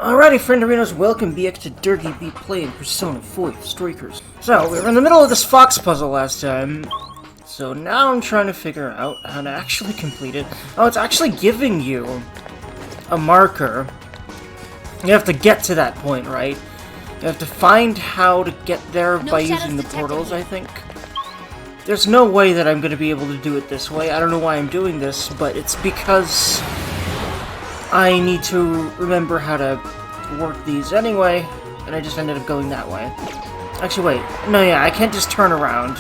Alrighty, friendarinos, welcome back to Dergy Be Playin Persona 4 Strikers. So, we were in the middle of this fox puzzle last time, so now I'm trying to figure out how to actually complete it. Oh, it's actually giving you a marker. You have to get to that point, right? You have to find how to get there by using the portals, I think. There's no way that I'm going to be able to do it this way. I don't know why I'm doing this, but it's because I need to remember how to work these anyway, and I just ended up going that way. Actually, wait. No, yeah, I can't just turn around.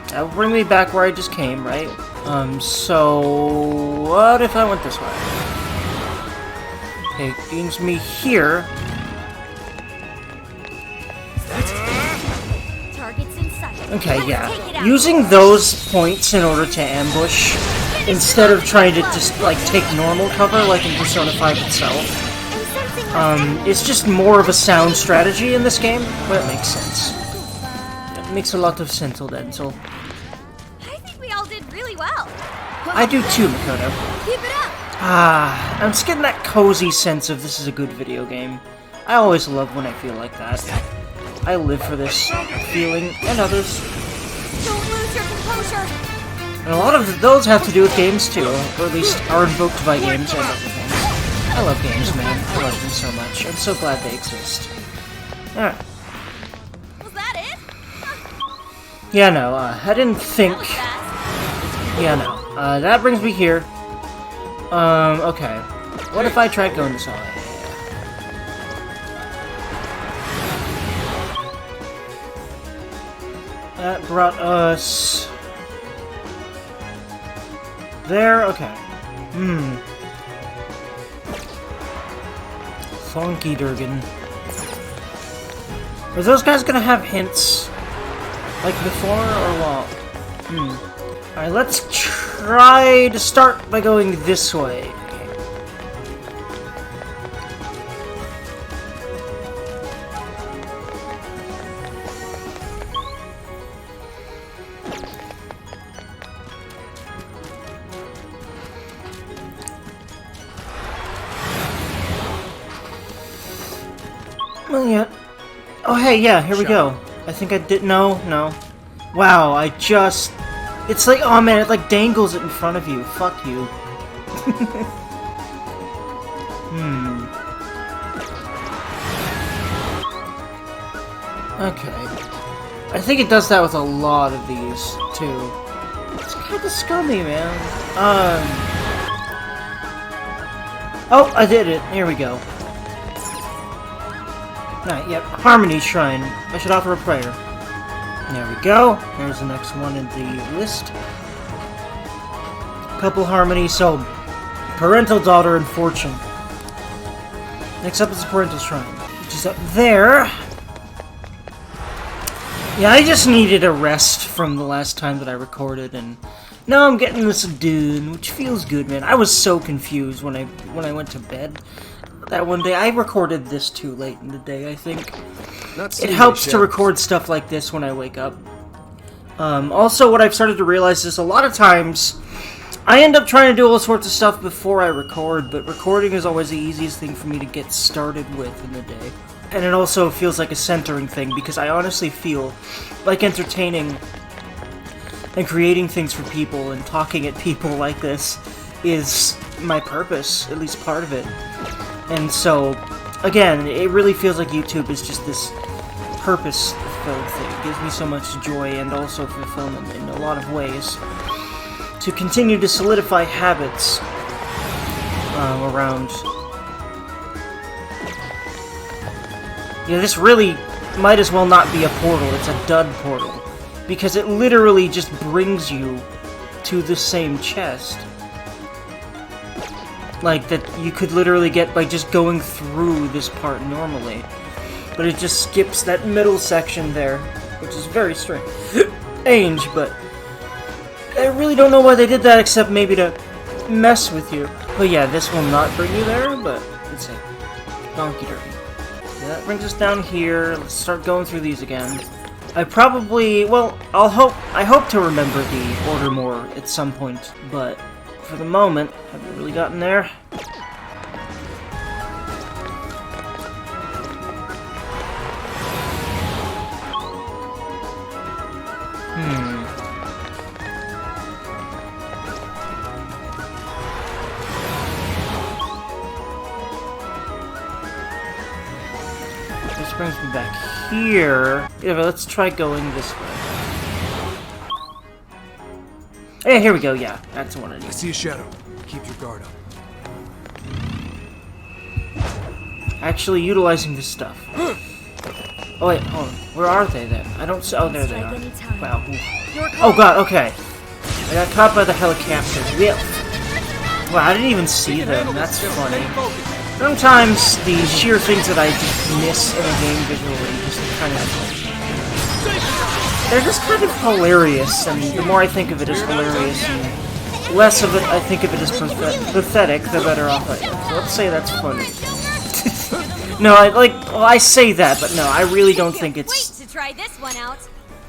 That will bring me back where I just came, right? So what if I went this way? Okay, it brings me here. Targets in sight. Okay, yeah. Using those points in order to ambush, instead of trying to just, like, take normal cover, like in Persona 5 itself. It's just more of a sound strategy in this game, but it makes sense. It makes a lot of sense, Denzel. I think we all did really well. I do too, Makoto. Keep it up. I'm just getting that cozy sense of this is a good video game. I always love when I feel like that. I live for this feeling, and others. Don't lose your composure. And a lot of those have to do with games too, or at least are invoked by games and other things. I love games, man. I love them so much. I'm so glad they exist. Alright. Was that it? Yeah, no, I didn't think... Yeah, no. That brings me here. Okay. What if I tried going this way? That brought us... there? Okay. Funky Durgan. Are those guys gonna have hints? Like before, or what? Alright, let's try to start by going this way. Well, yeah. Oh, hey, yeah, here we go. I think I did. No. Wow, I just... It's like, oh man, it like dangles it in front of you. Fuck you. Okay. I think it does that with a lot of these, too. It's kind of scummy, man. Oh, I did it. Here we go. Alright, yep. Harmony Shrine. I should offer a prayer. There we go. There's the next one in the list. Couple Harmony, so... Parental Daughter and Fortune. Next up is the Parental Shrine, which is up there. Yeah, I just needed a rest from the last time that I recorded, and... now I'm getting this done, which feels good, man. I was so confused when I went to bed. That one day, I recorded this too late in the day, I think. It helps to record stuff like this when I wake up. Also, what I've started to realize is a lot of times, I end up trying to do all sorts of stuff before I record, but recording is always the easiest thing for me to get started with in the day. And it also feels like a centering thing, because I honestly feel like entertaining and creating things for people and talking at people like this is my purpose, at least part of it. And so, again, it really feels like YouTube is just this purpose-filled thing. It gives me so much joy and also fulfillment in a lot of ways to continue to solidify habits around. Yeah, this really might as well not be a portal, it's a dud portal. Because it literally just brings you to the same chest. Like, that you could literally get by just going through this part normally. But it just skips that middle section there, which is very strange, but I really don't know why they did that except maybe to mess with you. But yeah, this will not bring you there, but it's a donkey derby. Yeah, that brings us down here. Let's start going through these again. I probably, well, I hope to remember the order more at some point, but for the moment, haven't really gotten there. this brings me back here. Yeah, but let's try going this way. Yeah, here we go, yeah. That's the one I need. I see a shadow. Keep your guard up. Actually utilizing this stuff. Oh wait, hold on. Where are they then? I don't see. Oh, there they are. Wow. Oh god, okay. I got caught by the helicopter. Yeah. Wow, I didn't even see them. That's funny. Sometimes the sheer things that I just miss in a game visually just kind of... They're just kind of hilarious, and the more I think of it as hilarious, and less of it I think of it as pathetic, the better off I am. So let's say that's funny. No, I say that, but no, I really don't think it's... Wait to try this one out.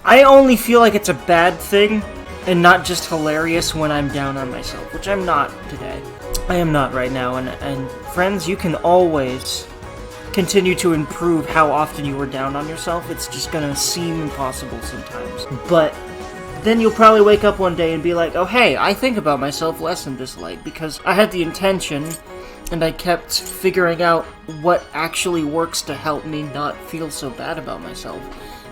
I only feel like it's a bad thing, and not just hilarious when I'm down on myself, which I'm not today. I am not right now, and friends, you can always continue to improve how often you are down on yourself. It's just gonna seem impossible sometimes. But then you'll probably wake up one day and be like, oh hey, I think about myself less in this light, because I had the intention, and I kept figuring out what actually works to help me not feel so bad about myself.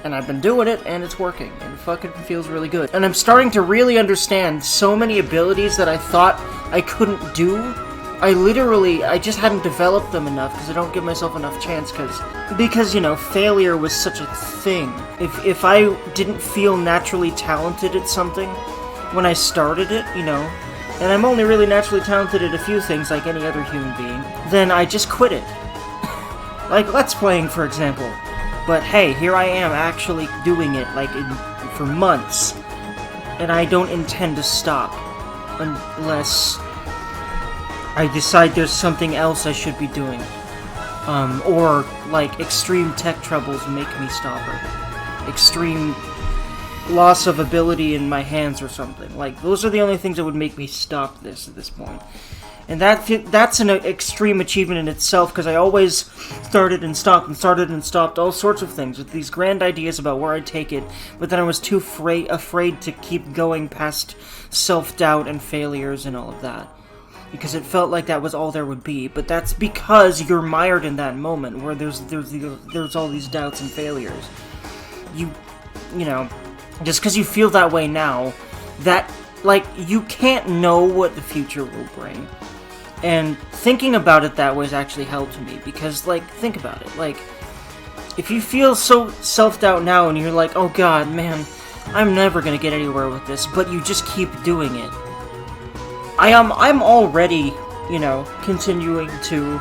And I've been doing it, and it's working, and it fucking feels really good. And I'm starting to really understand so many abilities that I thought I couldn't do. I just hadn't developed them enough, because I don't give myself enough chance, because, you know, failure was such a thing. If I didn't feel naturally talented at something when I started it, you know, and I'm only really naturally talented at a few things like any other human being, then I just quit it. Like Let's Playing, for example. But hey, here I am actually doing it, like, for months. And I don't intend to stop. Unless I decide there's something else I should be doing. Or, like, extreme tech troubles make me stop it. Extreme loss of ability in my hands or something. Like, those are the only things that would make me stop this at this point. And that's an extreme achievement in itself, because I always started and stopped all sorts of things with these grand ideas about where I'd take it, but then I was too afraid to keep going past self-doubt and failures and all of that. Because it felt like that was all there would be, but that's because you're mired in that moment where there's all these doubts and failures. You know, just because you feel that way now, that, like, you can't know what the future will bring. And thinking about it that way has actually helped me, because, like, think about it, like, if you feel so self-doubt now and you're like, oh god, man, I'm never gonna get anywhere with this, but you just keep doing it. I'm already, you know, continuing to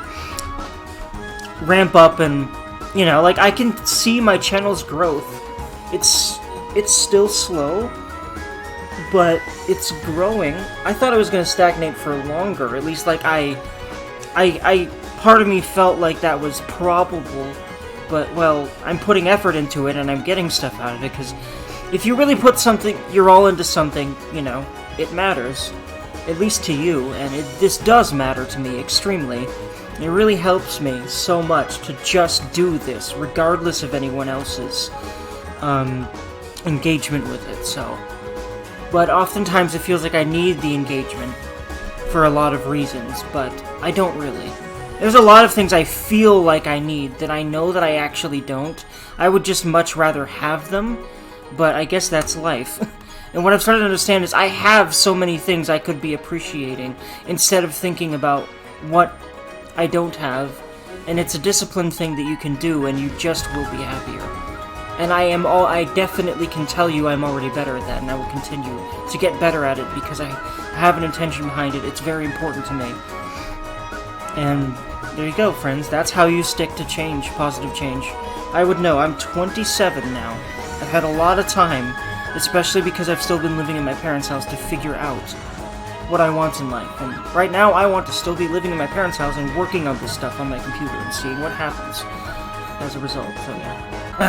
ramp up and, you know, like, I can see my channel's growth. It's still slow, but it's growing. I thought it was going to stagnate for longer. At least, like, part of me felt like that was probable. But, well, I'm putting effort into it, and I'm getting stuff out of it, because if you really put something, you're all into something, you know, it matters. At least to you, and this does matter to me extremely. It really helps me so much to just do this, regardless of anyone else's engagement with it, so... But oftentimes it feels like I need the engagement for a lot of reasons, but I don't really. There's a lot of things I feel like I need that I know that I actually don't. I would just much rather have them, but I guess that's life. And what I've started to understand is I have so many things I could be appreciating instead of thinking about what I don't have, and it's a disciplined thing that you can do and you just will be happier. And I definitely can tell you I'm already better at that, and I will continue to get better at it because I have an intention behind it. It's very important to me. And there you go, friends. That's how you stick to change, positive change. I would know. I'm 27 now. I've had a lot of time, especially because I've still been living in my parents' house, to figure out what I want in life. And right now, I want to still be living in my parents' house and working on this stuff on my computer and seeing what happens as a result, so yeah.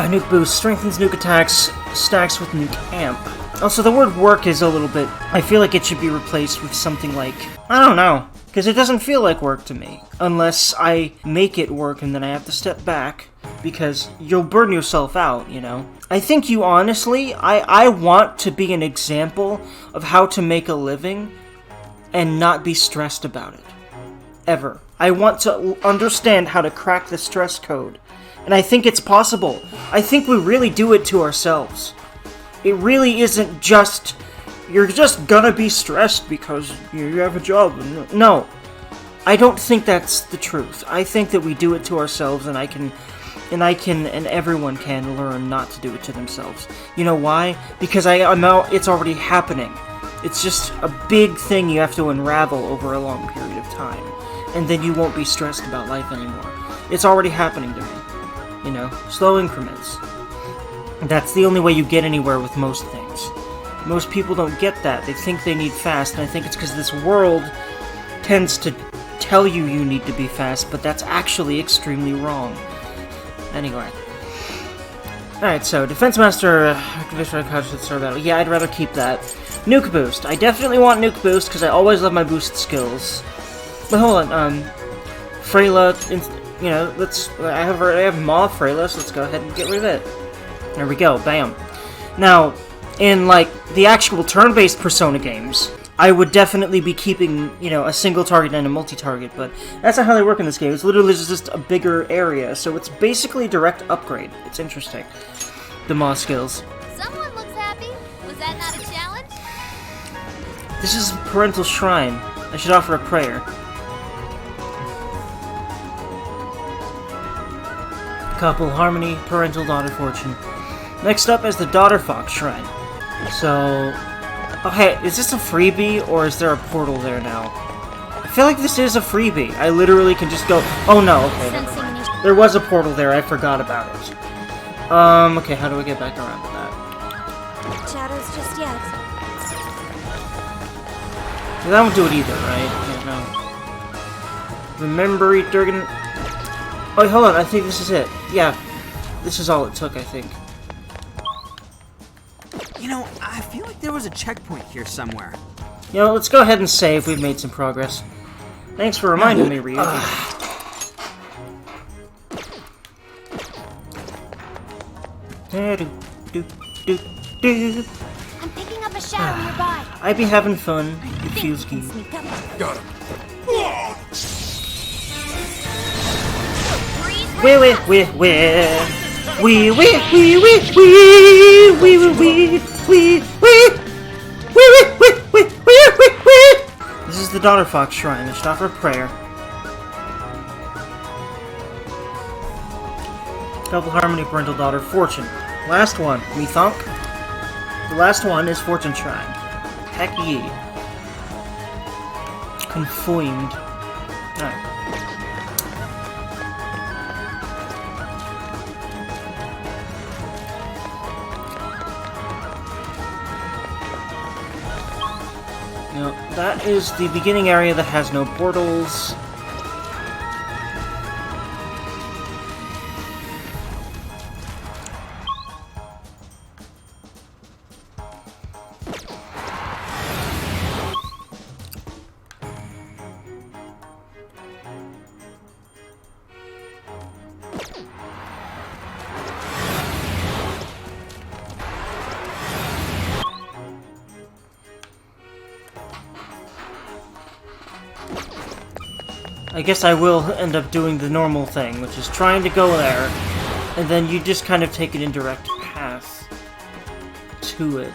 Nuke boost, strengthens nuke attacks, stacks with nuke amp. Also, the word work is a little bit... I feel like it should be replaced with something like... I don't know, because it doesn't feel like work to me. Unless I make it work and then I have to step back, because you'll burn yourself out, you know? I think you honestly... I want to be an example of how to make a living and not be stressed about it. Ever. I want to understand how to crack the stress code And I think it's possible. I think we really do it to ourselves. It really isn't just, you're just gonna be stressed because you have a job. No. I don't think that's the truth. I think that we do it to ourselves, and and everyone can learn not to do it to themselves. You know why? Because I know it's already happening. It's just a big thing you have to unravel over a long period of time. And then you won't be stressed about life anymore. It's already happening to me. You know, slow increments. That's the only way you get anywhere with most things. Most people don't get that. They think they need fast, and I think it's because this world tends to tell you need to be fast, but that's actually extremely wrong. Anyway. Alright, so, Defense Master, Activation Start Battle. Yeah, I'd rather keep that. Nuke Boost. I definitely want Nuke Boost, because I always love my boost skills. But hold on, Freyla, you know, I have Maw Freyla, so let's go ahead and get rid of it. There we go, bam. Now, in, like, the actual turn-based Persona games, I would definitely be keeping, you know, a single target and a multi-target, but that's not how they work in this game. It's literally just a bigger area, so it's basically a direct upgrade. It's interesting. The Maw skills. Someone looks happy. Was that not a challenge? This is a parental shrine. I should offer a prayer. Couple Harmony, Parental Daughter Fortune. Next up is the Daughter Fox Shrine. So, okay, is this a freebie or is there a portal there now? I feel like this is a freebie. I literally can just go. Oh no, okay. There was a portal there. I forgot about it. Okay, how do we get back around to that? Shadows just yet. That won't do it either, right? Yeah, no. Remember, Durgan. Oh, hold on, I think this is it. Yeah, this is all it took, I think. You know, I feel like there was a checkpoint here somewhere. You know, let's go ahead and save. We've made some progress. Thanks for reminding me, Ryu. I'm picking up a shadow nearby. I be having fun. It feels good. Sneak up. Got him. Wee. This is the Daughter Fox Shrine. I should offer a prayer. Double Harmony, Parental Daughter, Fortune. Last one, me thunk. The last one is Fortune Shrine. Heck ye. Confoined. Alright. Now, that is the beginning area that has no portals. I guess I will end up doing the normal thing, which is trying to go there, and then you just kind of take an indirect path to it.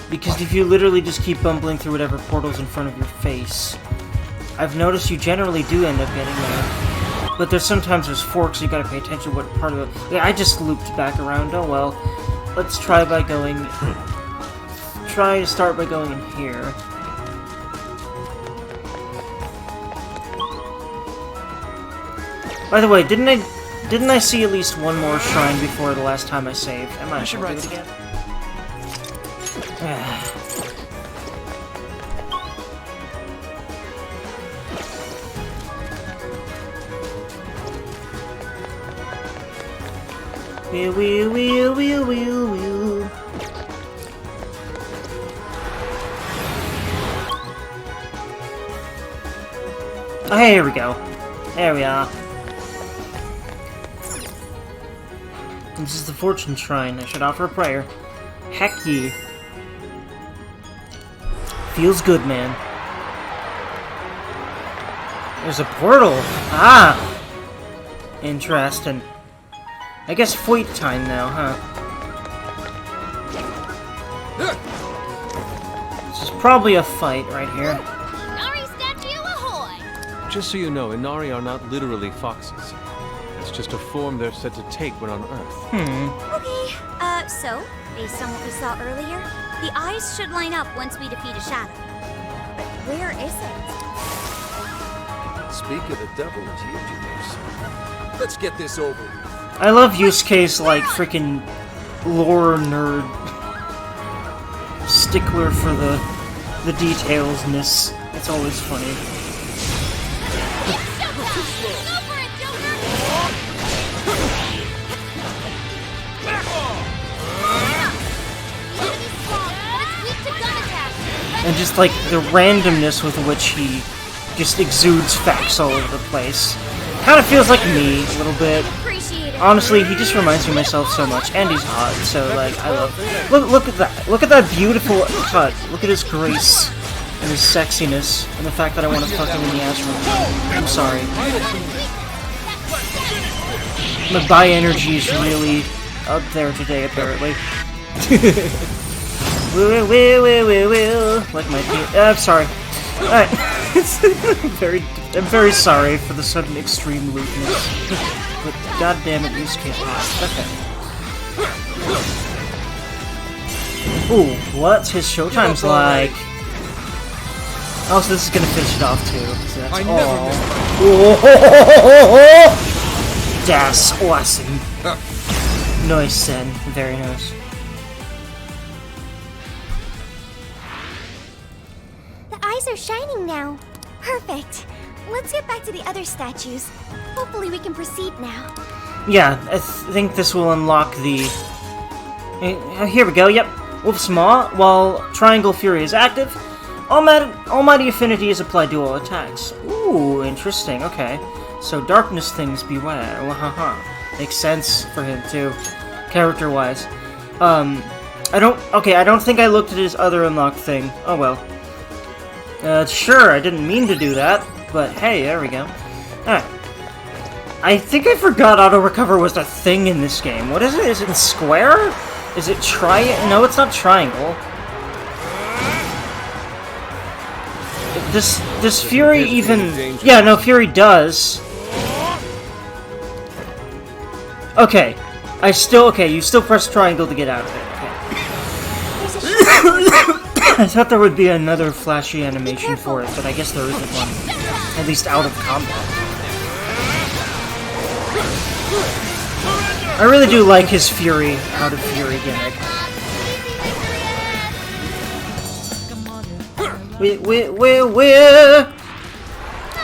Because if you literally just keep bumbling through whatever portal's in front of your face, I've noticed you generally do end up getting there. But there's sometimes forks, you gotta pay attention to what part of it. Yeah, I just looped back around, oh well. Let's try by going... Try to start by going in here. By the way, didn't I see at least one more shrine before the last time I saved? I might as well do it again. Wheel. Oh, here we go. There we are. This is the Fortune Shrine. I should offer a prayer. Heck ye. Feels good, man. There's a portal. Ah! Interesting. I guess fight time now, huh? This is probably a fight right here. Inari statue ahoy! Just so you know, Inari are not literally foxes. It's just a form they're said to take when on Earth. Okay, so, based on what we saw earlier, the eyes should line up once we defeat a shadow. But where is it? Speak of the devil and you do this. Let's get this over with. I love use case like freaking lore nerd stickler for the detailsness. It's always funny. Go for it, Joker! The enemy's strong, but it's weak to gun attacks. And just like the randomness with which he just exudes facts all over the place. Kind of feels like me a little bit. Appreciate it. Honestly, he just reminds me of myself so much, and he's hot, so like I love. Look at that! Look at that beautiful cut! Look at his grace and his sexiness, and the fact that I want to fuck him in the ass right now. I'm sorry. My bi energy is really up there today, apparently. Woo. Like my. I'm sorry. Alright. I'm very sorry for the sudden extreme lewdness. But goddamn it, use case hot. Okay. Ooh, what's his showtime's like? Oh, so this is gonna finish it off too. So that's all. Das awesome. Nice, Sen. Very nice. The eyes are shining now. Perfect. Let's get back to the other statues. Hopefully we can proceed now. Yeah, I think this will unlock the... here we go, yep. With small, while Triangle Fury is active, Almighty Affinity is applied to all attacks. Ooh, interesting, okay. So Darkness Things beware. Wahaha. Makes sense for him too, character-wise. I don't think I looked at his other unlocked thing. Oh well. Sure, I didn't mean to do that, but hey, there we go. Alright. I think I forgot auto-recover was a thing in this game. What is it? Is it in square? Is it No, it's not triangle. Does Fury even... Yeah, no, Fury does. Okay. you still press triangle to get out of it. Okay. I thought there would be another flashy animation for it, but I guess there isn't one. At least out of combat. I really do like his Fury, out of Fury gimmick. That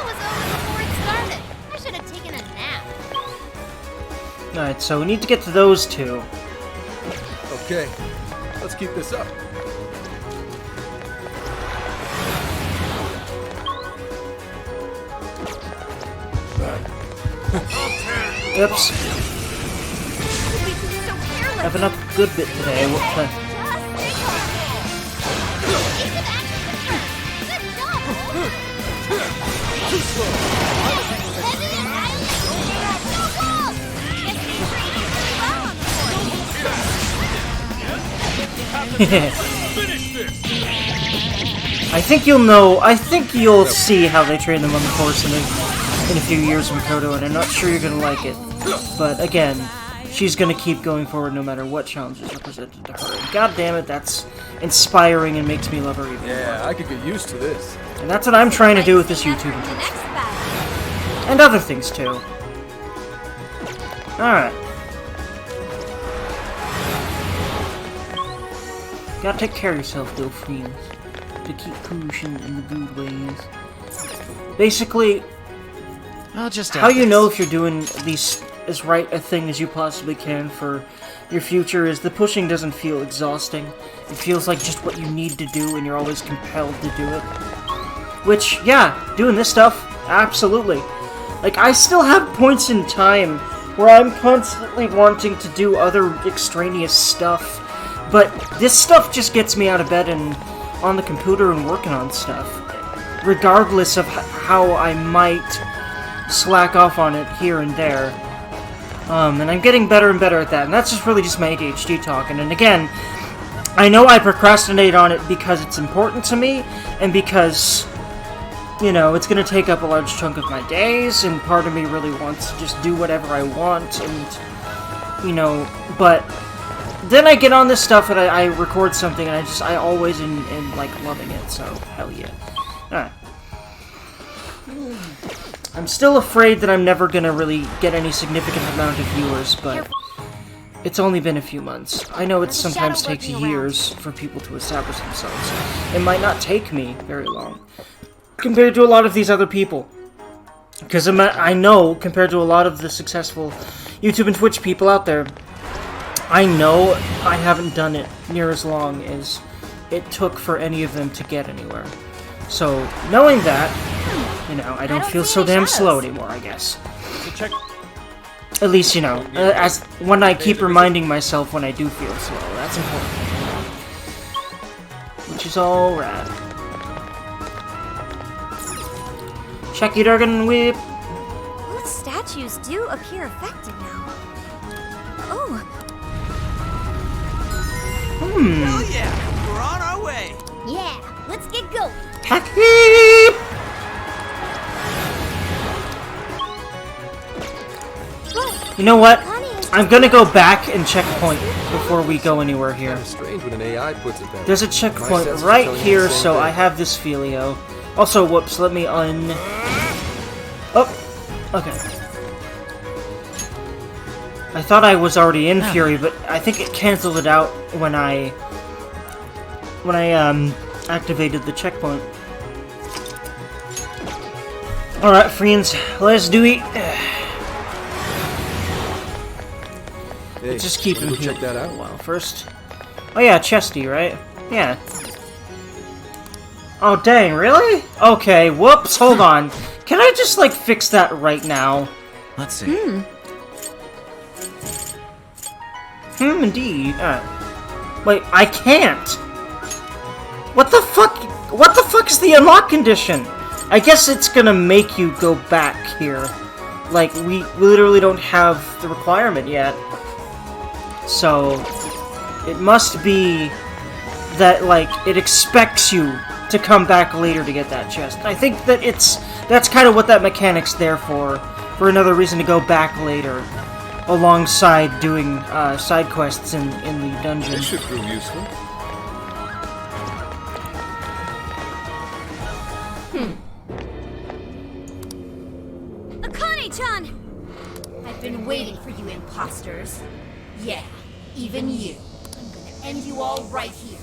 was over before it started. I should have taken a nap. Alright, so we need to get to those two. Okay, let's keep this up. Oops. I've been up a good bit today. What the... I think you'll see how they train them on the course in a few years from Kodo, and I'm not sure you're gonna like it. But again, she's gonna keep going forward no matter what challenges are presented to her. And god damn it, that's inspiring and makes me love her even more. Yeah, I could get used to this. And that's what I'm trying to do with this YouTube channel. And other things too. Alright. Gotta take care of yourself, though, friends. To keep pushing in the good ways. Basically, how you know if you're doing as right a thing as you possibly can for your future is the pushing doesn't feel exhausting. It feels like just what you need to do and you're always compelled to do it. Which, yeah, doing this stuff, absolutely. Like, I still have points in time where I'm constantly wanting to do other extraneous stuff, but this stuff just gets me out of bed and on the computer and working on stuff. regardless of how I might slack off on it here and there. And I'm getting better and better at that, and that's just really just my ADHD talking. And again, I know I procrastinate on it because it's important to me, and because, you know, it's going to take up a large chunk of my days, and part of me really wants to just do whatever I want, and, you know, but then I get on this stuff and I record something, and I always am like, loving it, so, hell yeah. Alright. I'm still afraid that I'm never gonna really get any significant amount of viewers, but it's only been a few months. I know it sometimes takes years for people to establish themselves. It might not take me very long, compared to a lot of these other people. Because I know, compared to a lot of the successful YouTube and Twitch people out there, I know I haven't done it near as long as it took for any of them to get anywhere. So, knowing that, you know, I don't feel so damn slow anymore, I guess. Check. At least, you know, as when I keep reminding myself when I do feel slow, that's important. Which is all rad. Check your dragon whip. Both statues do appear effective now. Oh, Hell yeah! We're on our way! yeah, let's get going. Happy! You know what? I'm gonna go back and checkpoint before we go anywhere here. Strange when an AI puts it that There's a way. My checkpoint senses are right telling me here, the same so thing. I have this Filio. Also, whoops, let me Oh, okay. I thought I was already in Fury, but I think it canceled it out when I activated the checkpoint. Alright, friends, let's do it. Hey, Just keep him wanna go here check that for out. a while first. Oh yeah, Chesty, right? Yeah. Oh dang, really? Okay, whoops, hold on. Can I just, like, fix that right now? Let's see. Indeed. Wait, I can't! What the fuck? What the fuck is the unlock condition? I guess it's gonna make you go back here. Like, we literally don't have the requirement yet. So, it must be that, like, it expects you to come back later to get that chest. I think that that's kind of what that mechanic's there for another reason to go back later, alongside doing side quests in the dungeon. This should prove useful. Akane-chan! I've been waiting for you imposters. Yeah, even you. I'm gonna end you all right here.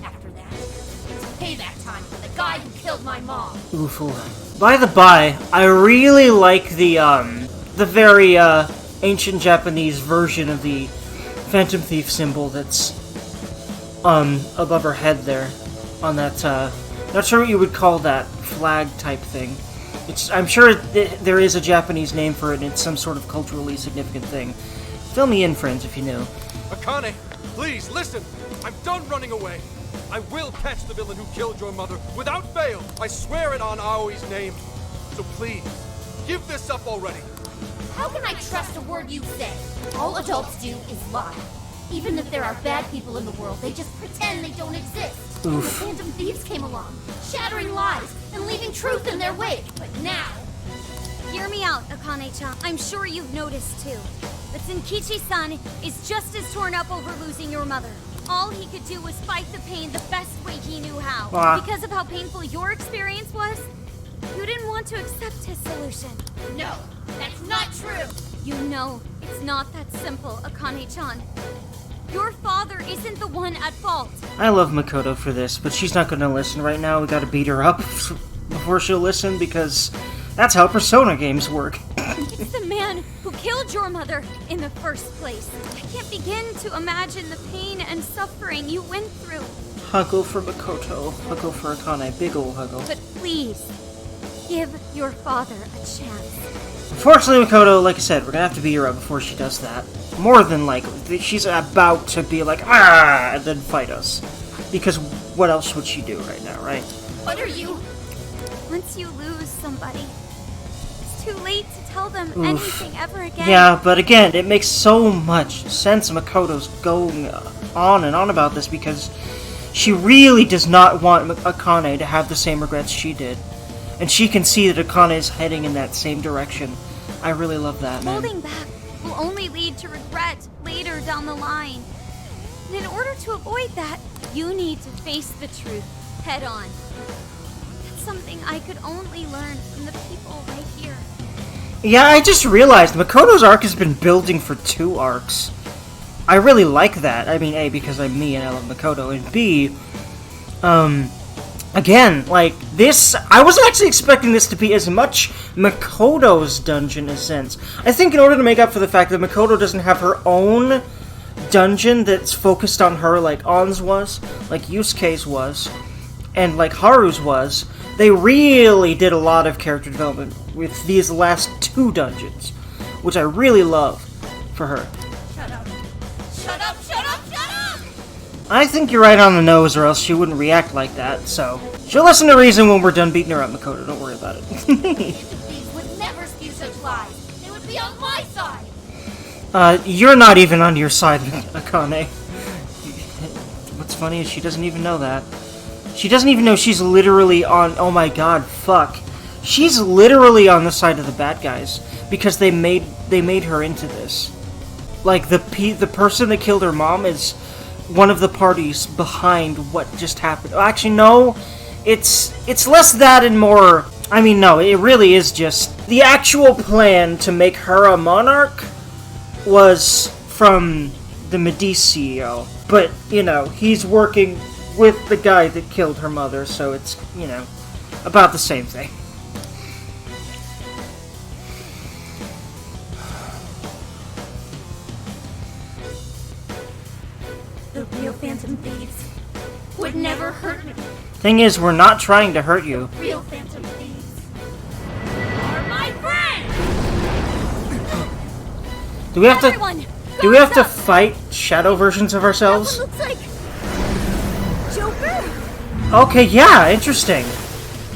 After that, it's payback time for the guy who killed my mom. Oofle. By the by, I really like the very ancient Japanese version of the Phantom Thief symbol that's above her head there, on that not sure what you would call that flag type thing. I'm sure there is a Japanese name for it, and it's some sort of culturally significant thing. Fill me in, friends, if you knew. Akane, please listen. I'm done running away. I will catch the villain who killed your mother without fail. I swear it on Aoi's name. So please, give this up already. How can I trust a word you say? All adults do is lie. Even if there are bad people in the world, they just pretend they don't exist. And the Phantom Thieves came along, shattering lies and leaving truth in their wake. But now, Hear me out, Akane-chan. I'm sure you've noticed too. But Senkichi-san is just as torn up over losing your mother. All he could do was fight the pain the best way he knew how. Because of how painful your experience was, you didn't want to accept his solution. no, that's not true. You know, it's not that simple, Akane-chan. Your father isn't the one at fault. I love Makoto for this, but she's not gonna listen right now. We gotta beat her up before she'll listen, because that's how Persona games work. It's the man who killed your mother in the first place. I can't begin to imagine the pain and suffering you went through. Huggle for Makoto. Huggle for Akane. Big ol' huggle. But please, give your father a chance. Unfortunately, Makoto, like I said, we're gonna have to beat her up before she does that. More than likely. She's about to be like, ah, and then fight us. Because what else would she do right now, right? What are you? Once you lose somebody, it's too late to tell them anything ever again. Yeah, but again, it makes so much sense Makoto's going on and on about this because she really does not want Akane to have the same regrets she did. And she can see that Akane is heading in that same direction. I really love that, man. Holding back will only lead to regret later down the line. And in order to avoid that, you need to face the truth head on. That's something I could only learn from the people right here. Yeah, I just realized Makoto's arc has been building for 2 arcs. I really like that. I mean, A, because I'm me and I love Makoto, and B, again, like, this, I wasn't actually expecting this to be as much Makoto's dungeon in a sense. I think in order to make up for the fact that Makoto doesn't have her own dungeon that's focused on her like On's was, like Yusuke's was, and like Haru's was, they really did a lot of character development with these last 2 dungeons, which I really love for her. Shut up. Shut up, shut up, shut up! I think you're right on the nose, or else she wouldn't react like that, so she'll listen to reason when we're done beating her up, Makoto, don't worry about it. These would never spew such lies. They would be on my side. You're not even on your side, Akane. What's funny is she doesn't even know that. She doesn't even know she's literally on... Oh my god, fuck. She's literally on the side of the bad guys, because they made her into this. Like, the person that killed her mom is one of the parties behind what just happened. Actually, no. It's less that and more... I mean, no, it really is just... The actual plan to make her a monarch was from the Medici CEO. But, you know, he's working with the guy that killed her mother, so it's, you know, about the same thing. The real Phantom Thieves would never hurt me. Thing is, we're not trying to hurt you. Real Phantom Thieves are my friends! Do we have to... Everyone, Do we have to fight shadow versions of ourselves? looks like Joker. Okay, yeah, interesting.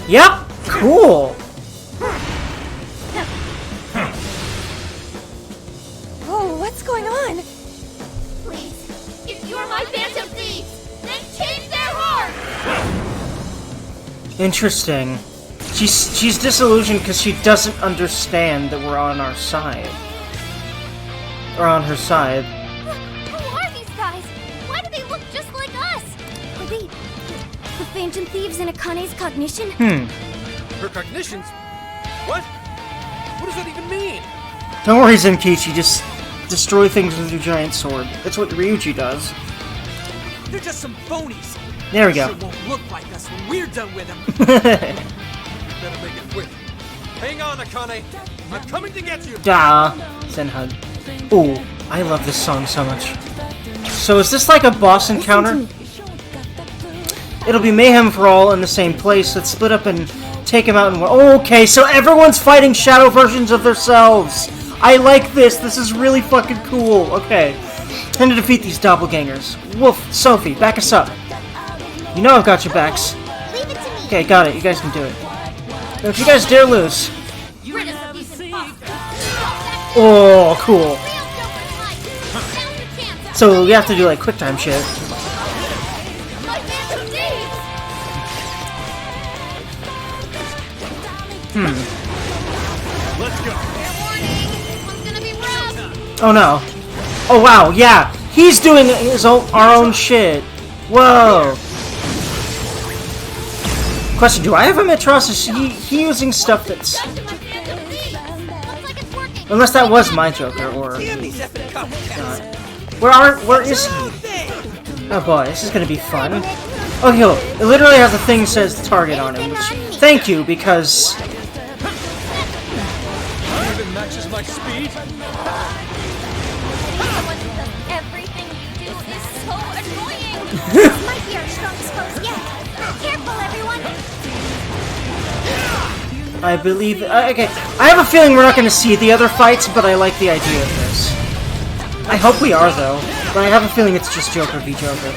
Yep, cool. Whoa, what's going on? Please, if you're my Phantom Thieves, then change their heart! Interesting. She's disillusioned because she doesn't understand that we're on our side. Or on her side. Who are these guys? Why do they look just like us? Are they the Phantom Thieves in Akane's cognition? Her cognitions? What? What does that even mean? Don't worry, Zenkichi, just destroy things with your giant sword. That's what Ryuji does. They're just some phonies. There we go. Sure won't look like us when we're done with them. Better make it quick. Hang on, Akane. I'm coming to get you. Da, Zenhug. Ooh, I love this song so much. So is this like a boss encounter? It'll be mayhem for all in the same place. Let's split up and take him out. Okay, so everyone's fighting shadow versions of themselves. I like this. This is really fucking cool. Okay, time to defeat these doppelgangers. Wolf, Sophie, back us up. You know I've got your backs. Leave it to me. Okay, got it. You guys can do it. Don't you guys dare lose. Rid us of these imposters! Oh, cool. Real Joker's life. Now's your chance. So we have to do like quick time shit. My Phantom Thieves! Let's go. Fair warning, this one's gonna be rough! Oh no. Oh wow, yeah. He's doing his own, our own shit. Whoa. Question, do I have a Mitros? Is he using stuff that's... Back to my Phantom Thieves! Looks like it's working. Unless that was my Joker, or... Damn these effing copycats. Where is he? Oh boy, this is gonna be fun. Oh, yo, it literally has a thing that says target on it, which... Thank you, because... Even matches my speed. Everything you do is so annoying. This might be our strongest pose yet. Careful, everyone. I believe... okay, I have a feeling we're not gonna see the other fights, but I like the idea of this. I hope we are, though. But I have a feeling it's just Joker v. Joker.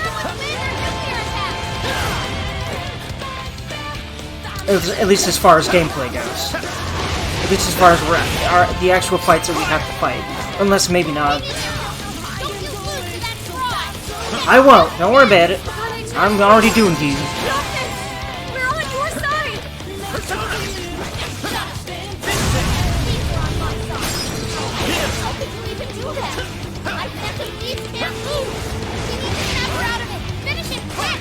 At least as far as gameplay goes. At least as far as the actual fights that we have to fight. Unless maybe not. I won't. Don't worry about it. I'm already doing to you. We're on your side! How could you even do that? I can't believe you can't move. We need to snap her out of it. Finish it quick.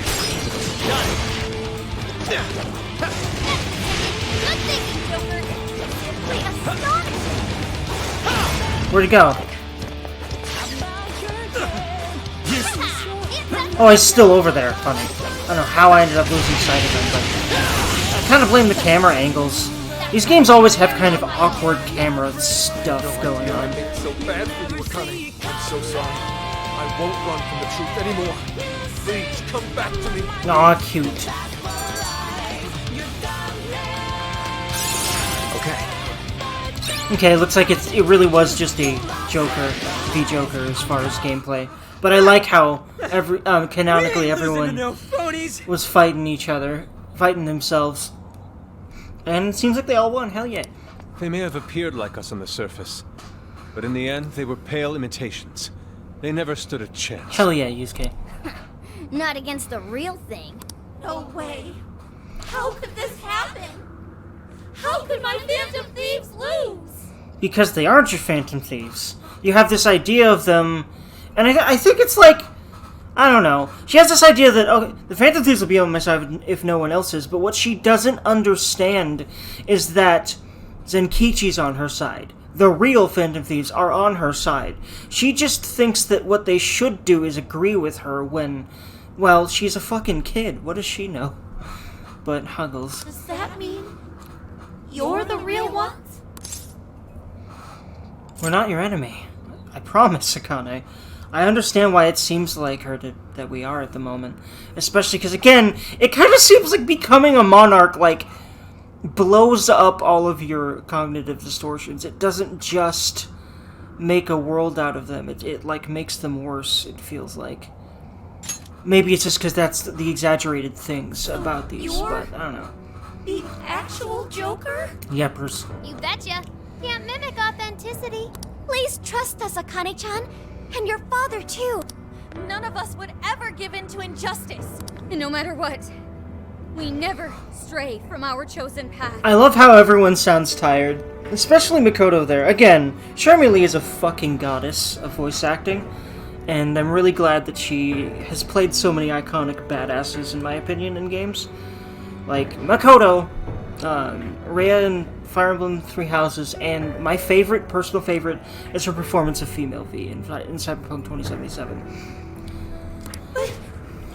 Good thinking, Joker. Simply astonishing. Where'd he go? It's Oh, he's still over there. Funny. I don't know how I ended up losing sight of him, but I kind of blame the camera angles. These games always have kind of awkward camera stuff going on. I made it so bad for you, Akane. I'm so sorry. I won't run from the truth anymore. Please, come back to me. Aw, cute. Okay. Okay, looks like it really was just a Joker v Joker as far as gameplay. But I like how canonically everyone was fighting each other, fighting themselves. And it seems like they all won, hell yeah. They may have appeared like us on the surface, but in the end, they were pale imitations. They never stood a chance. Hell yeah, Yusuke. Not against the real thing. no way. How could this happen? How could my Phantom Thieves lose? Because they aren't your Phantom Thieves. You have this idea of them, and I think it's like, I don't know. She has this idea that, okay, the Phantom Thieves will be on my side if no one else is, but what she doesn't understand is that Zenkichi's on her side. The real Phantom Thieves are on her side. She just thinks that what they should do is agree with her when, well, she's a fucking kid. What does she know? But Huggles. Does that mean you're the real ones? We're not your enemy. I promise, Akane. I understand why it seems like that we are at the moment. Especially because, again, it kind of seems like becoming a monarch, like, blows up all of your cognitive distortions. It doesn't just make a world out of them. It like, makes them worse, it feels like. Maybe it's just because that's the exaggerated things about these, but I don't know. The actual Joker? Yepers. You betcha. Can't mimic authenticity. Please trust us, Akane-chan. And your father, too. None of us would ever give in to injustice. And no matter what, we never stray from our chosen path. I love how everyone sounds tired. Especially Makoto there. Again, Charmy Lee is a fucking goddess of voice acting. And I'm really glad that she has played so many iconic badasses, in my opinion, in games. Like Makoto, Rhea in Fire Emblem Three Houses, and my favorite, personal favorite, is her performance of Female V in Cyberpunk 2077. But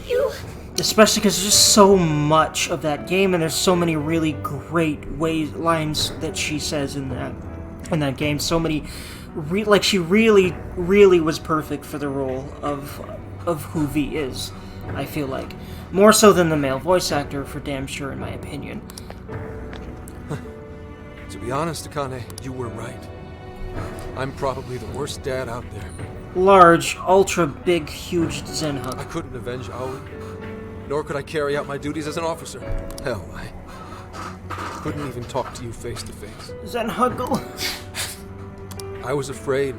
you... Especially because there's just so much of that game, and there's so many really great lines that she says in that game. So many, like, she really, really was perfect for the role of who V is, I feel like. More so than the male voice actor, for damn sure, in my opinion. To be honest, Akane, you were right. I'm probably the worst dad out there. Large, ultra big, huge Zen I hug. couldn't avenge Aoi, nor could I carry out my duties as an officer. Hell, I couldn't even talk to you face to face. Zen huggle. I was afraid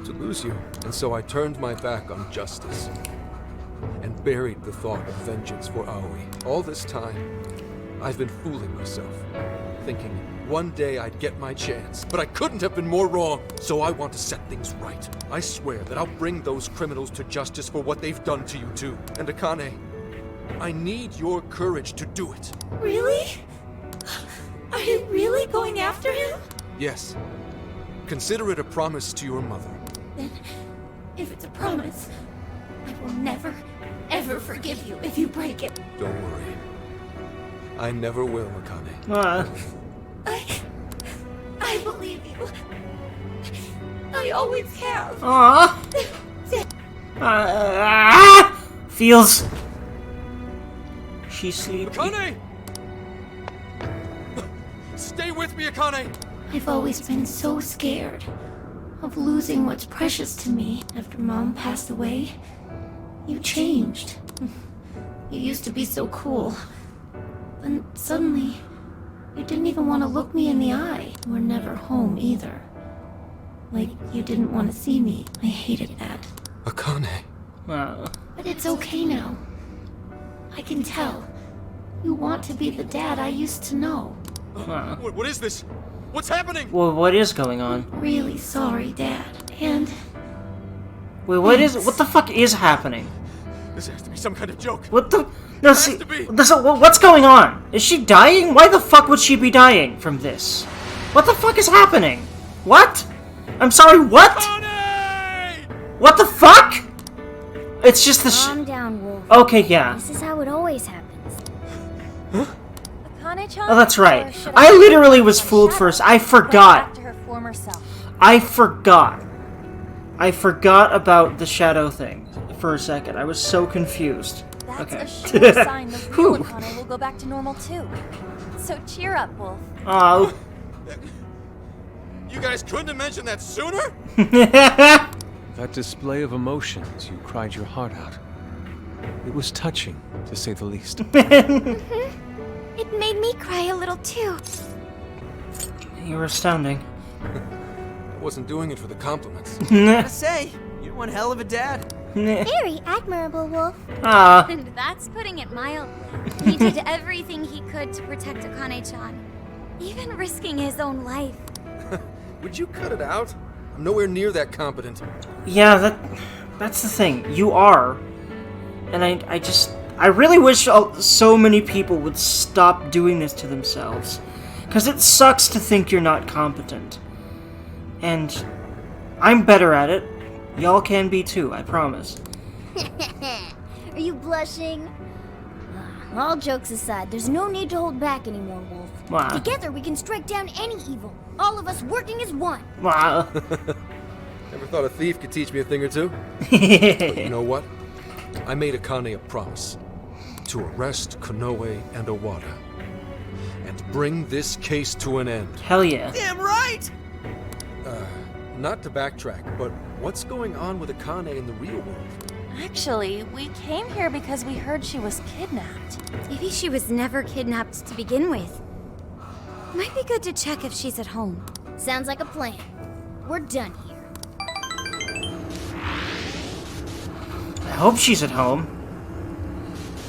to lose you, and so I turned my back on justice and buried the thought of vengeance for Aoi. All this time, I've been fooling myself, thinking one day I'd get my chance, but I couldn't have been more wrong. So I want to set things right. I swear that I'll bring those criminals to justice for what they've done to you too. And Akane, I need your courage to do it. Really? Are you really going after him? Yes. Consider it a promise to your mother. Then, if it's a promise, I will never, ever forgive you if you break it. Don't worry. I never will, Akane. I believe you. I always have. Feels. She's sleeping. Akane! Stay with me, Akane! I've always been so scared of losing what's precious to me. After Mom passed away, you changed. You used to be so cool. Then suddenly, you didn't even want to look me in the eye. You were never home either. Like you didn't want to see me. I hated that. Akane. Wow. But it's okay now. I can tell. You want to be the dad I used to know. Wow. What is this? What's happening? Well, what is going on? Really sorry, Dad. And Wait, what the fuck is happening? This has to be some kind of joke. What the? No, see, has to be. what's going on? Is she dying? Why the fuck would she be dying from this? What the fuck is happening? What? I'm sorry, what? Honey! What the fuck? It's just the Calm down, Wolf. Okay, yeah. This is how it always happens. Akane-chan? Oh, that's right. Or should I literally was fooled Shadow first. I go forgot. back to her former self. I forgot about the shadow thing for a second. I was so confused. That's Okay. a sure sign the real Whew. Akane will go back to normal too. So cheer up, Wolf. Oh. You guys couldn't have mentioned that sooner? That display of emotions, you cried your heart out. It was touching, to say the least. It made me cry a little too. You were astounding. I wasn't doing it for the compliments. Gotta say, you're one hell of a dad. Very admirable, Wolf. Ah. And that's putting it mildly. He did everything he could to protect Akane-chan, even risking his own life. Would you cut it out? I'm nowhere near that competent. Yeah, that's the thing. You are. And I really wish so many people would stop doing this to themselves. Because it sucks to think you're not competent. And I'm better at it. Y'all can be too, I promise. Are you blushing? All jokes aside, there's no need to hold back anymore, Wolf. Wow. Together we can strike down any evil. All of us working as one. Wow. Never thought a thief could teach me a thing or two. But you know what? I made Akane a promise to arrest Konoe and Owada and bring this case to an end. Hell yeah. Damn right! Not to backtrack, but what's going on with Akane in the real world? Actually, we came here because we heard she was kidnapped. Maybe she was never kidnapped to begin with. Might be good to check if she's at home. Sounds like a plan. We're done here. I hope she's at home.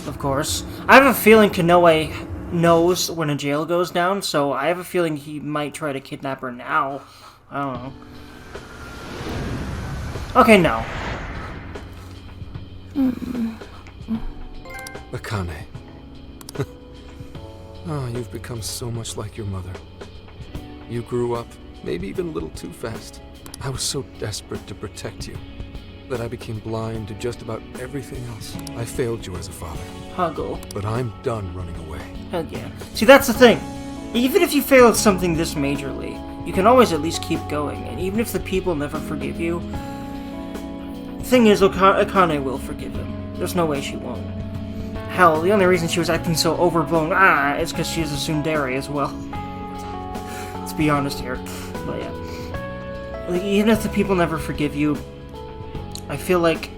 Of course. I have a feeling Konoe knows when a jail goes down, so I have a feeling he might try to kidnap her now. I don't know. Okay, no. Akane. Oh, you've become so much like your mother. You grew up, maybe even a little too fast. I was so desperate to protect you that I became blind to just about everything else. I failed you as a father, Huggle. but I'm done running away. Hell yeah. See, that's the thing. Even if you fail at something this majorly, you can always at least keep going. And even if the people never forgive you, the thing is, Akane will forgive him. There's no way she won't. Hell, the only reason she was acting so overblown, is because she's a tsundere as well. Let's be honest here. But yeah. Like, even if the people never forgive you, I feel like,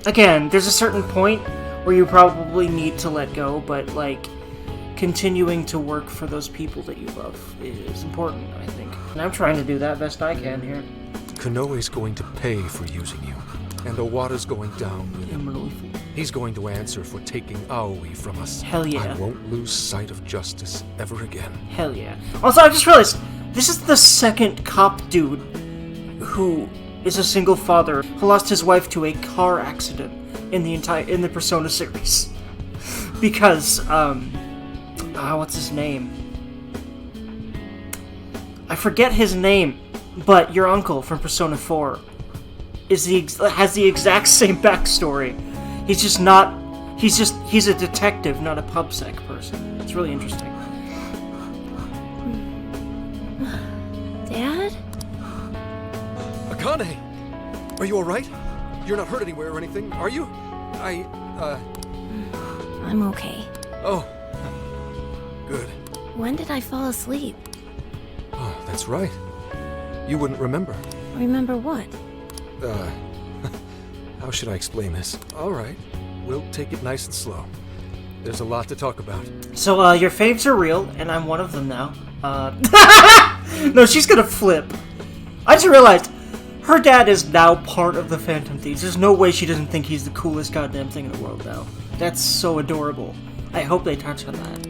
again, there's a certain point where you probably need to let go, but, like, continuing to work for those people that you love is important, I think. And I'm trying to do that best I can here. Konoe's going to pay for using you, and Owada's going down with him. He's going to answer for taking Aoi from us. Hell yeah. I won't lose sight of justice ever again. Hell yeah. Also, I just realized, this is the second cop dude who is a single father who lost his wife to a car accident in the Persona series. Because, what's his name? I forget his name, but your uncle from Persona 4 has the exact same backstory. He's a detective, not a pubsec person. It's really interesting. Dad? Akane! Are you alright? You're not hurt anywhere or anything, are you? I'm okay. Oh. Good. When did I fall asleep? Oh, that's right. You wouldn't remember. Remember what? How should I explain this? Alright, we'll take it nice and slow. There's a lot to talk about. So, your faves are real, and I'm one of them now. No, she's gonna flip. I just realized, her dad is now part of the Phantom Thieves. There's no way she doesn't think he's the coolest goddamn thing in the world now. That's so adorable. I hope they touch on that.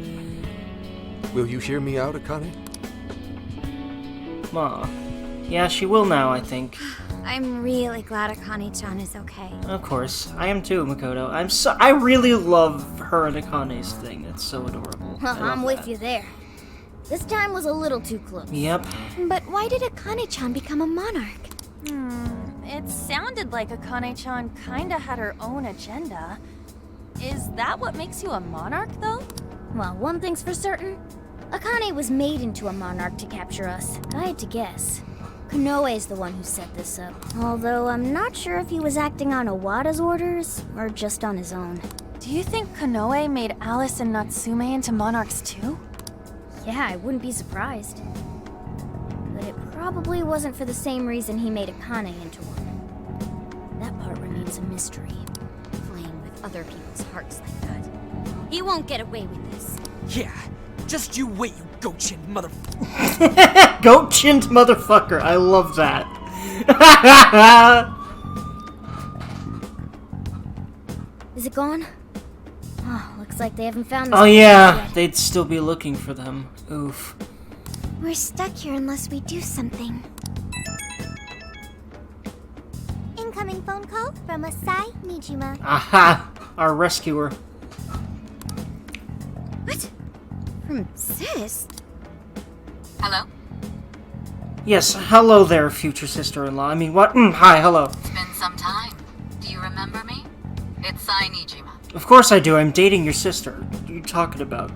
Will you hear me out, Akane? Aw. Yeah, she will now, I think. I'm really glad Akane-chan is okay. Of course. I am too, Makoto. I really love her and Akane's thing. It's so adorable. I'm with you there. This time was a little too close. Yep. But why did Akane-chan become a monarch? It sounded like Akane-chan kinda had her own agenda. Is that what makes you a monarch, though? Well, one thing's for certain. Akane was made into a monarch to capture us. If I had to guess, Konoe is the one who set this up. Although I'm not sure if he was acting on Owada's orders or just on his own. Do you think Konoe made Alice and Natsume into monarchs too? Yeah, I wouldn't be surprised. But it probably wasn't for the same reason he made Akane into one. That part remains a mystery. Playing with other people's hearts like that. He won't get away with this. Yeah, just you wait, you goat-chinned mother... Goat-chinned motherfucker. I love that. Is it gone? Oh, looks like they haven't found this. Oh yeah, yet. they'd still be looking for them. Oof. We're stuck here unless we do something. Incoming phone call from Masai Nijima. Aha! Our rescuer. What? From Sis? Hello? Yes, hello there, future sister-in-law. I mean, what? Hi, hello. It's been some time. Do you remember me? It's Sai Nijima. Of course I do. I'm dating your sister. What are you talking about?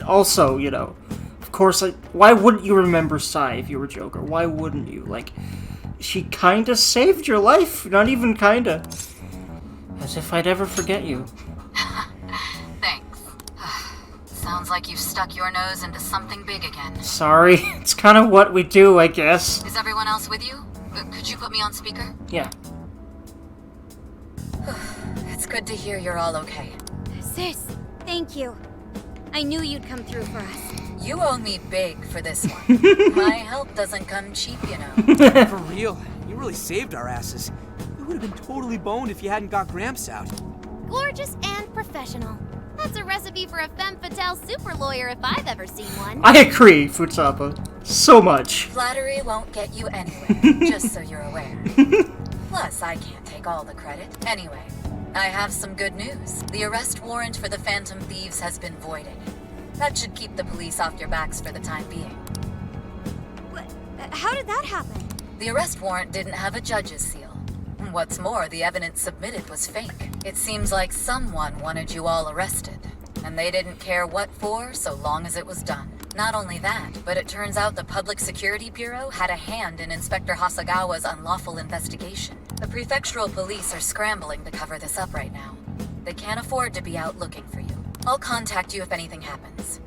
Also, you know, of course why wouldn't you remember Sai if you were Joker? Why wouldn't you? Like, she kinda saved your life. Not even kinda. As if I'd ever forget you. Thanks. Sounds like you've stuck your nose into something big again. Sorry. It's kind of what we do, I guess. Is everyone else with you? Could you put me on speaker? Yeah. It's good to hear you're all okay. Sis, thank you. I knew you'd come through for us. You owe me big for this one. My help doesn't come cheap, you know. For real, you really saved our asses. We would have been totally boned if you hadn't got Gramps out. Gorgeous and professional. That's a recipe for a femme fatale super lawyer if I've ever seen one. I agree, Futsapa. So much. Flattery won't get you anywhere, just so you're aware. Plus, I can't take all the credit. Anyway, I have some good news. The arrest warrant for the Phantom Thieves has been voided. That should keep the police off your backs for the time being. What? How did that happen? The arrest warrant didn't have a judge's seal. What's more, the evidence submitted was fake. It seems like someone wanted you all arrested, and they didn't care what for so long as it was done. Not only that, but it turns out the Public Security Bureau had a hand in Inspector Hasagawa's unlawful investigation. The prefectural police are scrambling to cover this up right now. They can't afford to be out looking for you. I'll contact you if anything happens.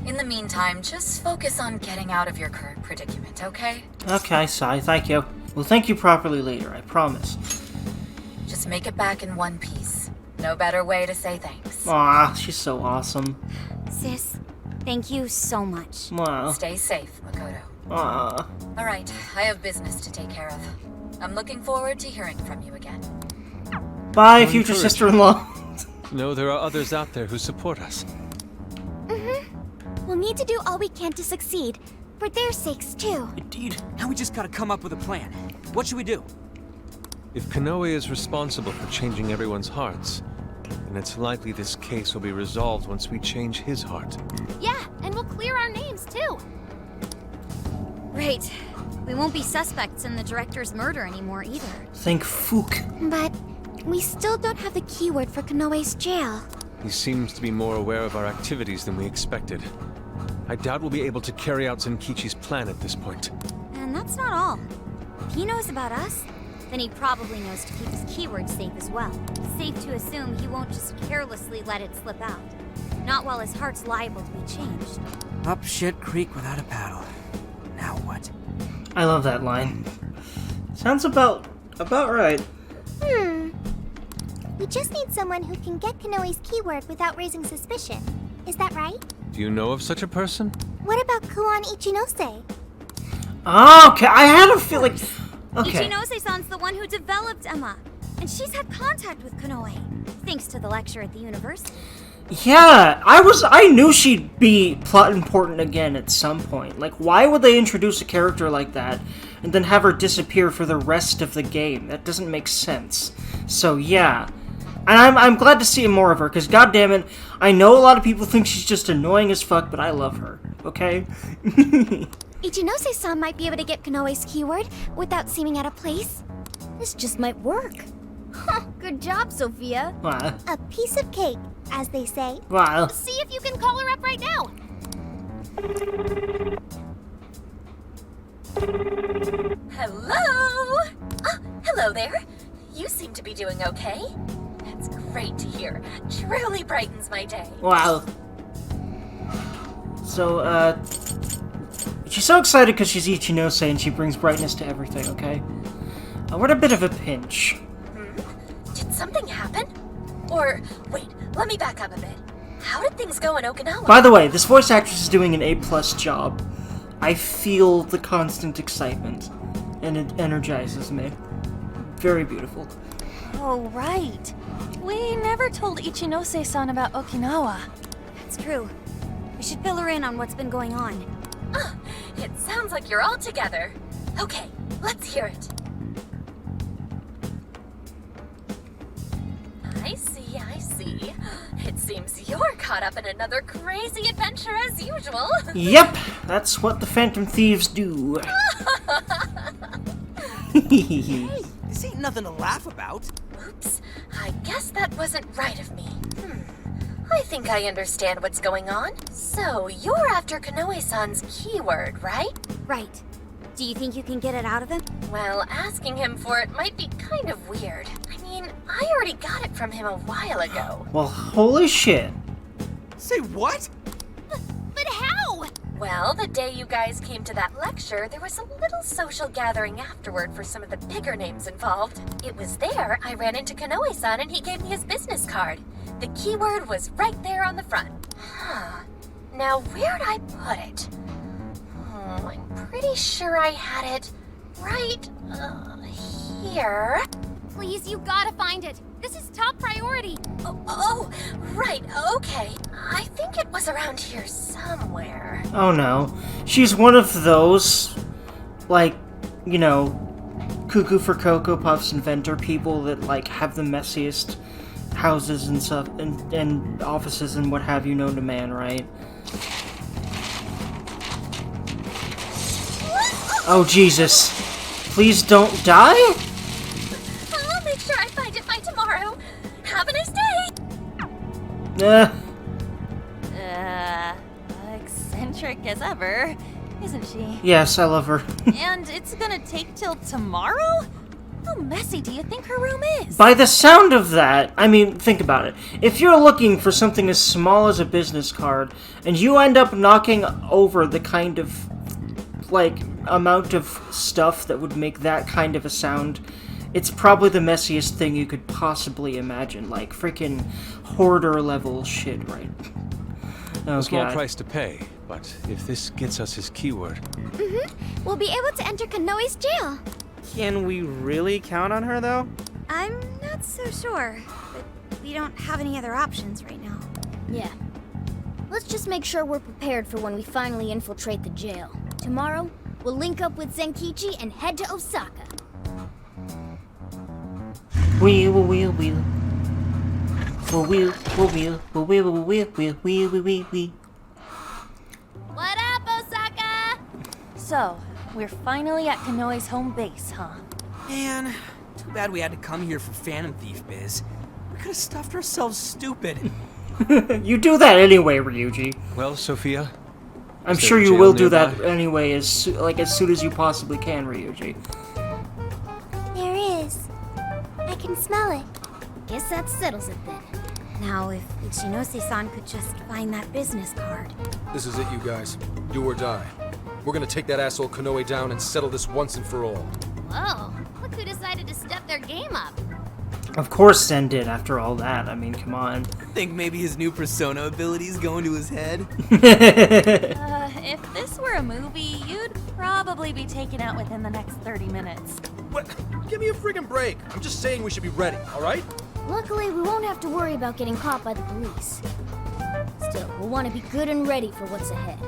In the meantime, just focus on getting out of your current predicament, okay? Okay, Sai, thank you. We'll thank you properly later, I promise. Just make it back in one piece. No better way to say thanks. Aw, she's so awesome. Sis, thank you so much. Wow. Stay safe, Makoto. Aw. All right, I have business to take care of. I'm looking forward to hearing from you again. Bye, future sister-in-law. No, there are others out there who support us. We'll need to do all we can to succeed. For their sakes, too. Indeed. Now we just gotta come up with a plan. What should we do? If Konoe is responsible for changing everyone's hearts, then it's likely this case will be resolved once we change his heart. Yeah, and we'll clear our names too. Right. We won't be suspects in the director's murder anymore either. Think Fook. But we still don't have the keyword for Konoe's jail. He seems to be more aware of our activities than we expected. I doubt we'll be able to carry out Zenkichi's plan at this point. And that's not all. If he knows about us, then he probably knows to keep his keyword safe as well. Safe to assume he won't just carelessly let it slip out. Not while his heart's liable to be changed. Up shit creek without a paddle. Now what? I love that line. Sounds about right. We just need someone who can get Kanoe's keyword without raising suspicion. Is that right? Do you know of such a person? What about Kuon Ichinose? Okay, I had a feeling. Okay. Ichinose-san's the one who developed Emma, and she's had contact with Kanoe, thanks to the lecture at the university. Yeah, I knew she'd be plot important again at some point. Like, why would they introduce a character like that and then have her disappear for the rest of the game? That doesn't make sense. So yeah, and I'm glad to see more of her, because goddammit, I know a lot of people think she's just annoying as fuck, but I love her. Okay. Ichinose-san might be able to get Kanoe's keyword without seeming out of place. This just might work. Good job, Sophia. Wow. A piece of cake, as they say. Wow. See if you can call her up right now. Hello? Oh, hello there. You seem to be doing okay. That's great to hear. Truly brightens my day. Wow. So, she's so excited because she's Ichinose and she brings brightness to everything, okay? We're in a bit of a pinch. Did something happen? Or, wait, let me back up a bit. How did things go in Okinawa? By the way, this voice actress is doing an A+ job. I feel the constant excitement, and it energizes me. Very beautiful. Oh, right. We never told Ichinose-san about Okinawa. That's true. We should fill her in on what's been going on. Ah, it sounds like you're all together. Okay, let's hear it. I see, I see. It seems you're caught up in another crazy adventure as usual. Yep, that's what the Phantom Thieves do. Hey, this ain't nothing to laugh about. Oops, I guess that wasn't right of me. I think I understand what's going on. So, you're after Kanoe-san's keyword, right? Right. Do you think you can get it out of him? Well, asking him for it might be kind of weird. I mean, I already got it from him a while ago. Well, holy shit. Say what? But how? Well, the day you guys came to that lecture, there was a little social gathering afterward for some of the bigger names involved. It was there I ran into Kanoe-san and he gave me his business card. The keyword was right there on the front. Now, where'd I put it? I'm pretty sure I had it right here. Please, you gotta find it. This is top priority. Oh, right, okay. I think it was around here somewhere. Oh no. She's one of those, like, you know, Cuckoo for Cocoa Puffs inventor people that, like, have the messiest houses and stuff, and offices and what have you known to man, right? Oh, Jesus. Please don't die? I'll make sure I find it by tomorrow. Have a nice day! Eccentric as ever, isn't she? Yes, I love her. And it's gonna take till tomorrow? How messy do you think her room is? By the sound of that, I mean, think about it. If you're looking for something as small as a business card, and you end up knocking over the kind of, like, amount of stuff that would make that kind of a sound, it's probably the messiest thing you could possibly imagine. Like, freaking hoarder level shit, right? Oh, A small God. price to pay, but if this gets us his keyword... We'll be able to enter Kanoe's jail. Can we really count on her, though? I'm not so sure, but we don't have any other options right now. Yeah. Let's just make sure we're prepared for when we finally infiltrate the jail. Tomorrow, we'll link up with Zenkichi and head to Osaka. Wheel. Wheel. What up, Osaka? So, we're finally at Kanoe's home base, huh? Man, too bad we had to come here for Phantom Thief biz. We could have stuffed ourselves stupid. You do that anyway, Ryuji. Well, Sophia? I'm Is there sure a you jail will do that nearby? anyway, as soon as you possibly can, Ryuji. There is. I can smell it. Guess that settles it then. Now, if Ichinose-san could just find that business card. This is it, you guys. Do or die. We're gonna take that asshole Kanoe down and settle this once and for all. Whoa, look who decided to step their game up. Of course Zen did, after all that. I mean, come on. Think maybe his new persona abilities go into his head? If this were a movie, you'd probably be taken out within the next 30 minutes. What? Give me a friggin' break. I'm just saying we should be ready, alright? Luckily, we won't have to worry about getting caught by the police. Still, we'll want to be good and ready for what's ahead.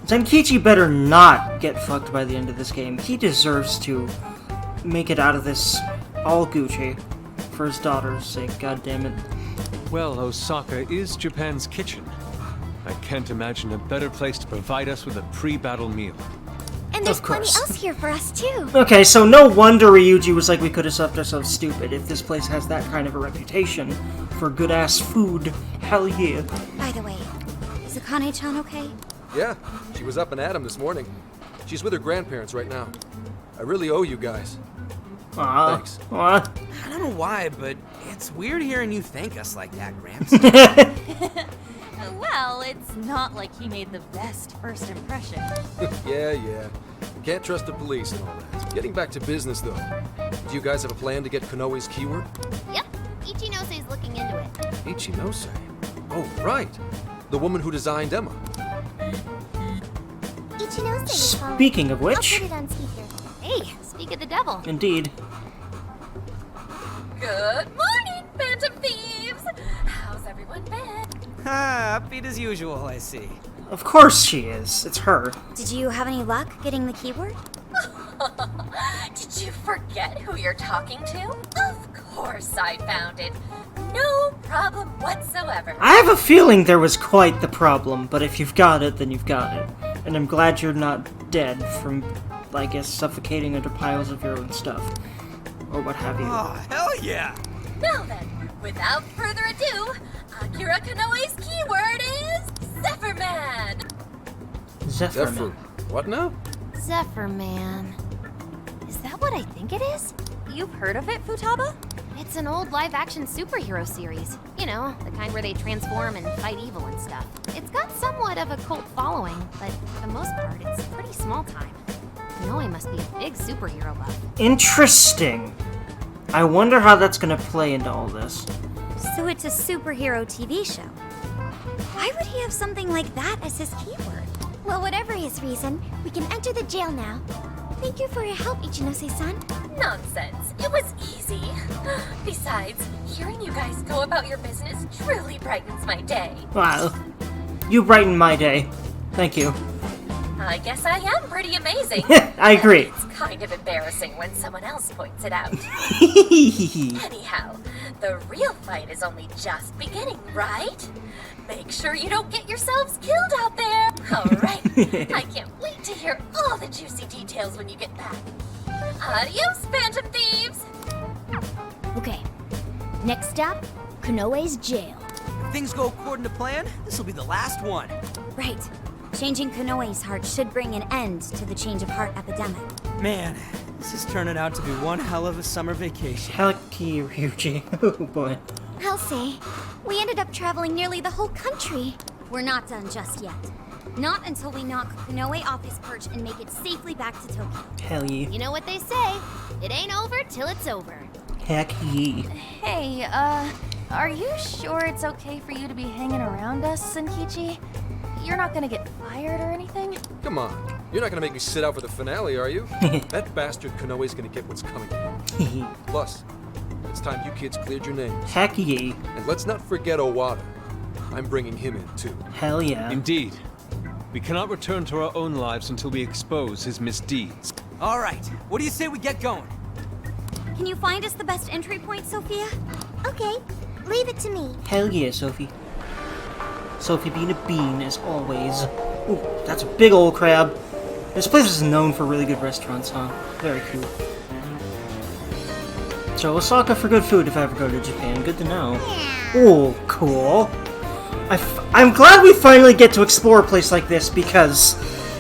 Zenkichi better not get fucked by the end of this game. He deserves to make it out of this all Gucci. For his daughter's sake, god damn it. Well, Osaka is Japan's kitchen. I can't imagine a better place to provide us with a pre-battle meal. And there's Of plenty course. else here for us, too. Okay, so no wonder Ryuji was like, we could have stuffed ourselves stupid if this place has that kind of a reputation for good-ass food. Hell yeah. By the way, is Akane-chan okay? Yeah, she was up and at 'em this morning. She's with her grandparents right now. I really owe you guys. Aw. Thanks. Aw. I don't know why, but it's weird hearing you thank us like that, Gramps. Well, it's not like he made the best first impression. Yeah. Can't trust the police and all that. Getting back to business, though. Do you guys have a plan to get Konoe's keyword? Yep, Ichinose is looking into it. Ichinose. Oh, right. The woman who designed Emma. Ichinose is calling. Speaking of I'll which, put it on speaker. Hey, speak of the devil. indeed. Good morning, Phantom Thieves! How's everyone been? Upbeat as usual, I see. Of course she is. It's her. Did you have any luck getting the keyword? Did you forget who you're talking to? Of course I found it. No problem whatsoever. I have a feeling there was quite the problem, but if you've got it, then you've got it. And I'm glad you're not dead from, I guess, suffocating under piles of your own stuff. Or what have you. Oh, hell yeah! Now then, without further ado, Akira Konoe's keyword is Zephyrman! Zephyrman. What now? Zephyr Man. Is that what I think it is? You've heard of it, Futaba? It's an old live-action superhero series. You know, the kind where they transform and fight evil and stuff. It's got somewhat of a cult following, but for the most part, it's pretty small time. Konoe must be a big superhero buff. Interesting. I wonder how that's gonna play into all this. So it's a superhero TV show. Why would he have something like that as his keyword? Well, whatever his reason, we can enter the jail now. Thank you for your help, Ichinose-san. Nonsense. It was easy. Besides, hearing you guys go about your business truly brightens my day. Wow. You brighten my day. Thank you. I guess I am pretty amazing. I agree. It's kind of embarrassing when someone else points it out. Anyhow, the real fight is only just beginning, right? Make sure you don't get yourselves killed out there. All right. I can't wait to hear all the juicy details when you get back. Adios, Phantom Thieves! Okay. Next stop, Konoe's jail. If things go according to plan, this will be the last one. Right. Changing Konoe's heart should bring an end to the change of heart epidemic. Man, this is turning out to be one hell of a summer vacation. Helki Ryuji. Oh boy. I'll say, we ended up traveling nearly the whole country. We're not done just yet. Not until we knock Konoe off his perch and make it safely back to Tokyo. Hell yeah. You know what they say, it ain't over till it's over. Heck yeah. Hey, are you sure it's okay for you to be hanging around us, Senkichi? You're not gonna get fired or anything? Come on. You're not gonna make me sit out for the finale, are you? That bastard Konoe's gonna get what's coming. Plus, it's time you kids cleared your names. Heck yeah. And let's not forget Owada. I'm bringing him in, too. Hell yeah. Indeed. We cannot return to our own lives until we expose his misdeeds. All right, what do you say we get going? Can you find us the best entry point, Sophia? Okay, leave it to me. Hell yeah, Sophie. Sophie being a bean, as always. Ooh, that's a big old crab. This place is known for really good restaurants, huh? Very cool. So, Osaka for good food if I ever go to Japan. Good to know. Oh, cool. I'm glad we finally get to explore a place like this, because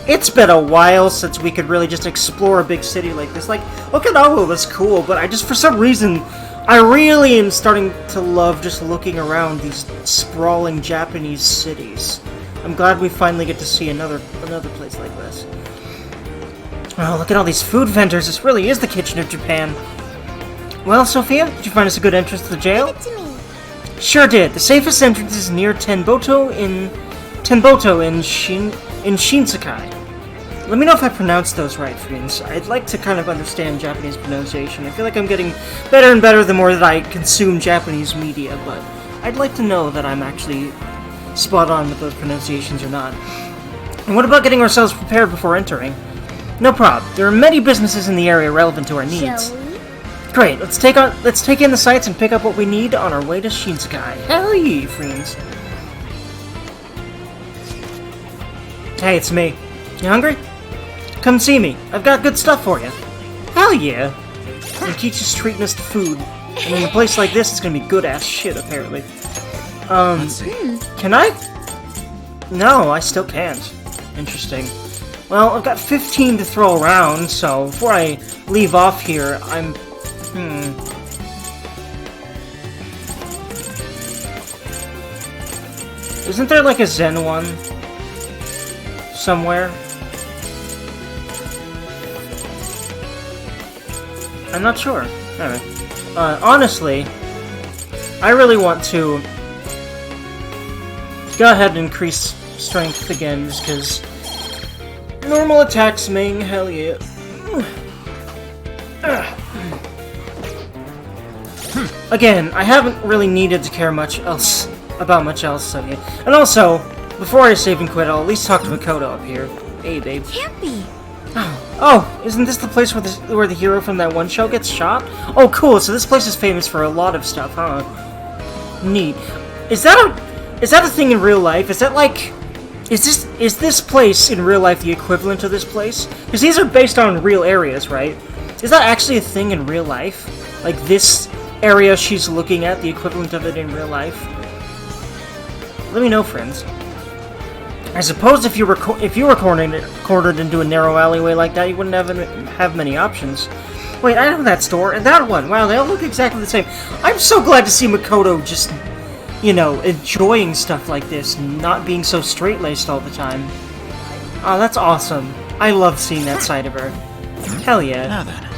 it's been a while since we could really just explore a big city like this. Like, Okinawa was cool, but I just, for some reason, I really am starting to love just looking around these sprawling Japanese cities. I'm glad we finally get to see another place like this. Oh, look at all these food vendors. This really is the kitchen of Japan. Well, Sophia, did you find us a good entrance to the jail? Give it to me. Sure did. The safest entrance is near Tenboto in Shinsekai. Let me know if I pronounced those right, friends. I'd like to kind of understand Japanese pronunciation. I feel like I'm getting better and better the more that I consume Japanese media, but I'd like to know that I'm actually spot on with those pronunciations or not. And what about getting ourselves prepared before entering? No problem. There are many businesses in the area relevant to our needs. Shall we? Great. Let's take in the sights and pick up what we need on our way to Shinsekai. Hell yeah, friends. Hey, it's me. You hungry? Come see me. I've got good stuff for you. Hell yeah. And Kichi's treating us to food. And in a place like this, it's gonna be good-ass shit, apparently. Can I? No, I still can't. Interesting. Well, I've got 15 to throw around, so before I leave off here, Isn't there like a Zen one? Somewhere? I'm not sure. Alright. Honestly, I really want to go ahead and increase strength again, just because normal attacks, Ming, hell yeah. Again, I haven't really needed to care about much else, so yeah. And also, before I save and quit, I'll at least talk to Makoto up here. Hey, babe. Can't be. Oh, isn't this the place where the hero from that one show gets shot? Oh, cool. So this place is famous for a lot of stuff, huh? Neat. Is that a thing in real life? Is that like, is this place in real life the equivalent of this place? Because these are based on real areas, right? Is that actually a thing in real life? Like this area she's looking at, the equivalent of it in real life? Let me know, friends. I suppose if you were cornered into a narrow alleyway like that, you wouldn't have many options. Wait, I know that store, and that one. Wow, they all look exactly the same. I'm so glad to see Makoto just, you know, enjoying stuff like this, not being so straight-laced all the time. Oh, that's awesome. I love seeing that side of her. Hell yeah. Now then.